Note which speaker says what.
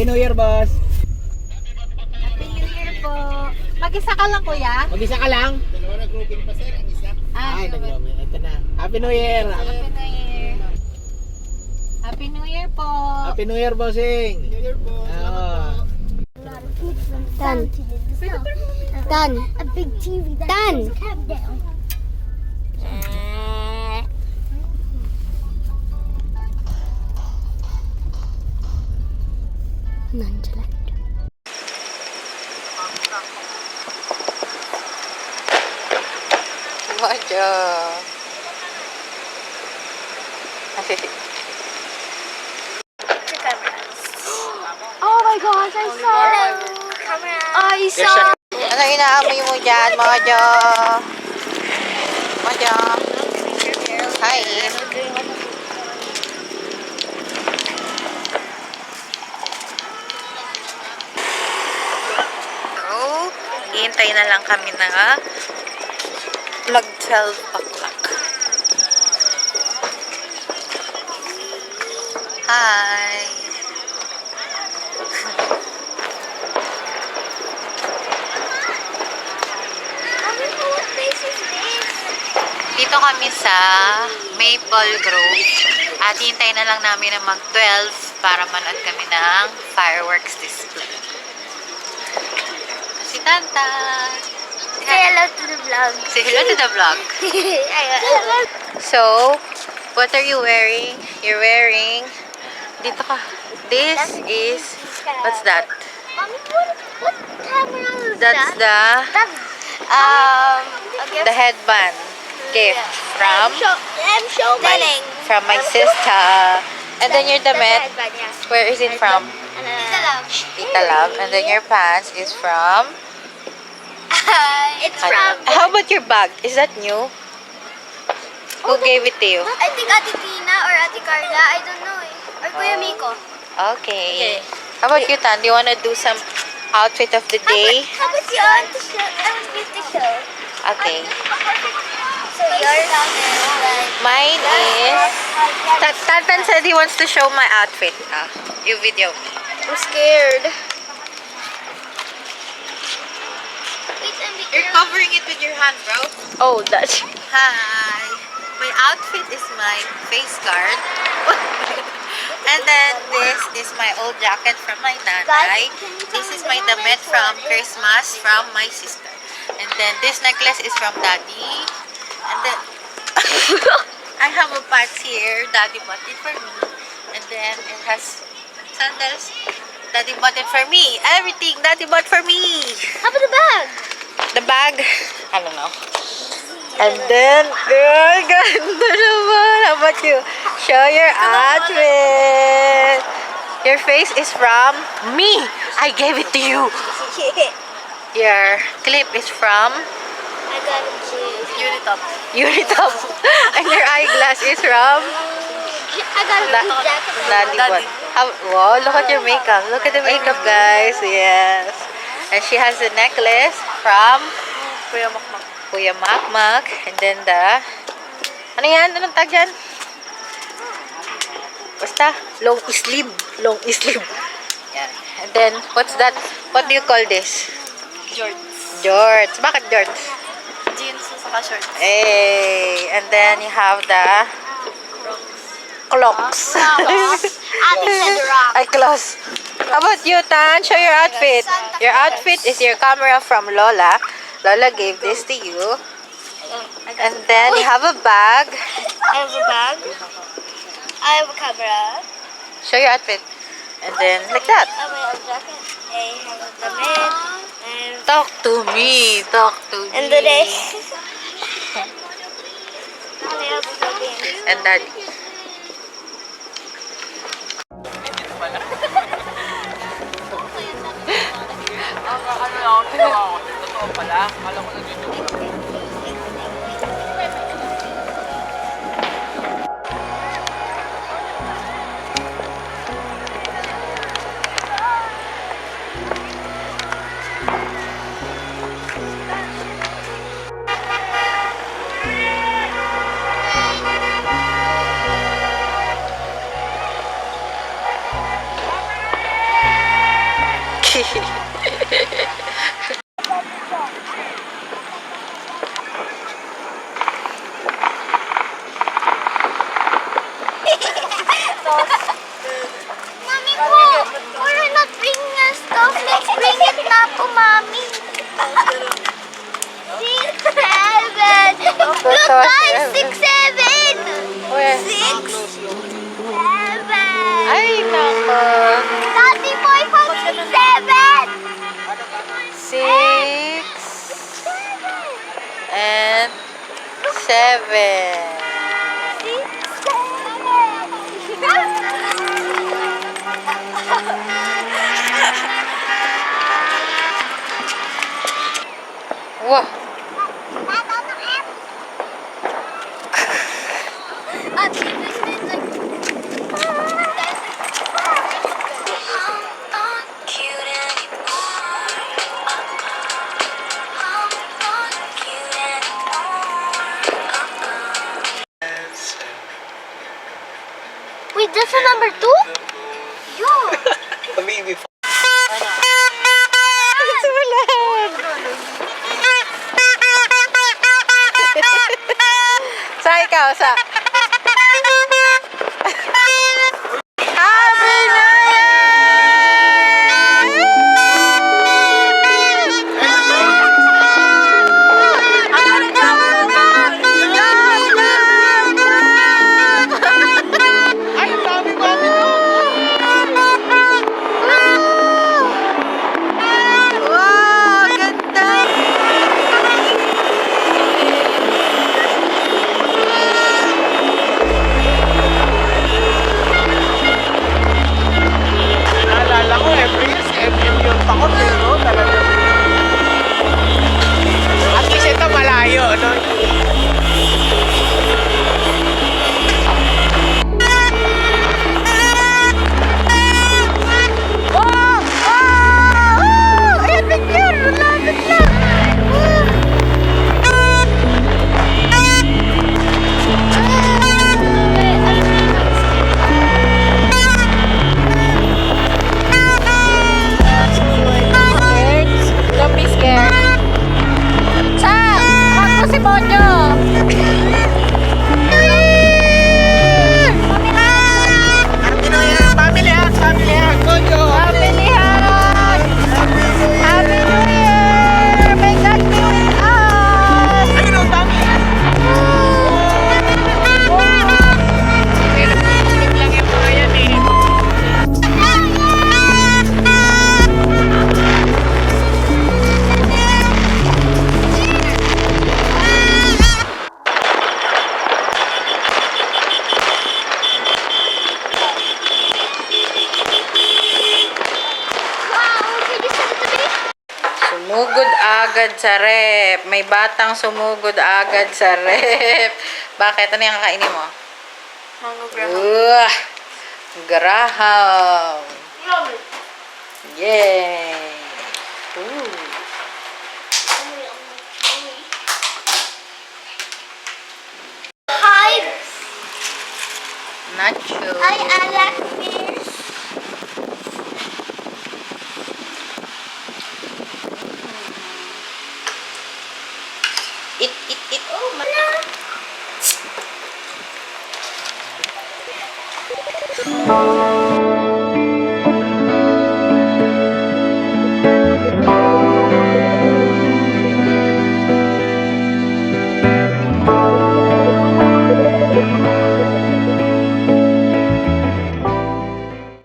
Speaker 1: Happy New Year, boss.
Speaker 2: Happy New Year po. Mag-isa ka lang, kuya?
Speaker 1: Mag-isa ka lang?
Speaker 3: Dalawa na grouping pa, sir. Ang isa.
Speaker 1: Ay, nag-love. Ito na. Happy New Year.
Speaker 2: Happy New Year. Happy New Year po.
Speaker 1: Happy New Year, bossing.
Speaker 3: New Year po.
Speaker 1: Ah.
Speaker 4: Done. Done. A big TV. Done. Countdown. Nonchalant.
Speaker 2: Mojo.
Speaker 4: Oh my gosh, I saw it. I saw.
Speaker 2: Ano inaamoy mo dyan, Mojo? Mojo. Hi. So, hihintay na lang kami na mag 12 o'clock. Hi.
Speaker 4: What place is this?
Speaker 2: Dito kami sa Maple Grove. At hintay na lang namin na mag 12 para manood kami ng fireworks display. Si Tanta.
Speaker 4: Say hello to the vlog.
Speaker 2: Say hello to the vlog. So, what are you wearing? You're wearing... Dito ka. This is... What's that?
Speaker 4: Mommy, what camera is
Speaker 2: That's
Speaker 4: that?
Speaker 2: the headband gift from
Speaker 4: Showing.
Speaker 2: my sister. And then your damit, where is it from? Tita Love. And then your pants is from...
Speaker 4: It's from.
Speaker 2: How about your bag? Is that new? Who gave it to you?
Speaker 4: I think Ate Tina or Ate Carla. I don't know eh. Or Kuya Miko.
Speaker 2: Okay. How about you, Tan? Do you want to do some outfit of the day?
Speaker 4: How about you on the show? I was going to show.
Speaker 2: Okay.
Speaker 4: So yours is
Speaker 2: Mine is... Tan said he wants to show my outfit. You video.
Speaker 4: I'm scared. Wait,
Speaker 2: You're covering it with your hand, bro.
Speaker 4: Oh, that's.
Speaker 2: Hi. My outfit is my face guard. And then this is my old jacket from my nanay. This is my damit from Christmas from my sister. And then this necklace is from daddy. And then I have a pants here. Daddy bought it for me. And then it has sandals. Daddy bought it for me. Everything Daddy bought for me.
Speaker 4: How about the bag?
Speaker 2: The bag, I don't know. And then, girl, ganda naman. How about you? Show your outfit. Your face is from me. I gave it to you. Your clip is from
Speaker 4: I got a juice.
Speaker 2: Unitop. And your eyeglass is from
Speaker 4: I got a blue jacket.
Speaker 2: Daddy. Wow, look at your makeup. Look at the makeup, guys. Yes. And she has a necklace from Kuya Makmak. And then the... Ano yan? Anong tag yan? Basta, long sleeve. Long sleeve. Yan. And then, what's that? What do you call this? Jorts. Bakit jorts?
Speaker 4: Jeans saka shorts.
Speaker 2: Hey. And then, you have the... Clocks.
Speaker 4: Ate said rock.
Speaker 2: Ay, close. How about you, Tan? Show your outfit. Your outfit is your camera from Lola. Lola gave this to you. And then you have a bag.
Speaker 4: I have a bag. I have a camera.
Speaker 2: Show your outfit. And then, like that.
Speaker 4: I have my old jacket. I have a damit. And
Speaker 2: Talk to me. Talk to me.
Speaker 4: and the day. And I have a clothing.
Speaker 2: And that.
Speaker 1: Totoo pala. Akala ko nag-YouTube.
Speaker 4: Mommy po, we're not bringing us stuff. Let's bring it na po, Mommy. 6, 7. Look, guys, 6, 7.
Speaker 2: Where?
Speaker 4: 6, 7.
Speaker 2: Ay, nako.
Speaker 4: Daddy boy, pag 7.
Speaker 2: 6 and 7. Wah.
Speaker 4: Wait, that's a number 2? Yeah.
Speaker 1: Baby.
Speaker 2: Sa ikaw, sa... Happy New
Speaker 1: Ay, dami mami ko.
Speaker 2: Wow, ganda!
Speaker 1: Naalala ko, every year, si MM yung takot eh, no? Talaga. At least ito malayo, no?
Speaker 2: Ayan, bigyan! Malapit na! Don't be scared. Sa! Hug mo si Mojo!
Speaker 1: Happy New Year! Family hug! Family hug! Gojo!
Speaker 2: Family hug! Happy New Year! May God be with us!
Speaker 1: Ayun o, dami! Pero tulog lang yung mga yan eh.
Speaker 2: Sumugod agad sa rep. May batang sumugod agad sa rep. Bakit? Ano yung kakainin mo?
Speaker 4: Mango
Speaker 2: Graham. Yay! Ooh.
Speaker 4: Hi,
Speaker 2: Nacho.
Speaker 4: I like this.
Speaker 2: Eat.
Speaker 4: Oh,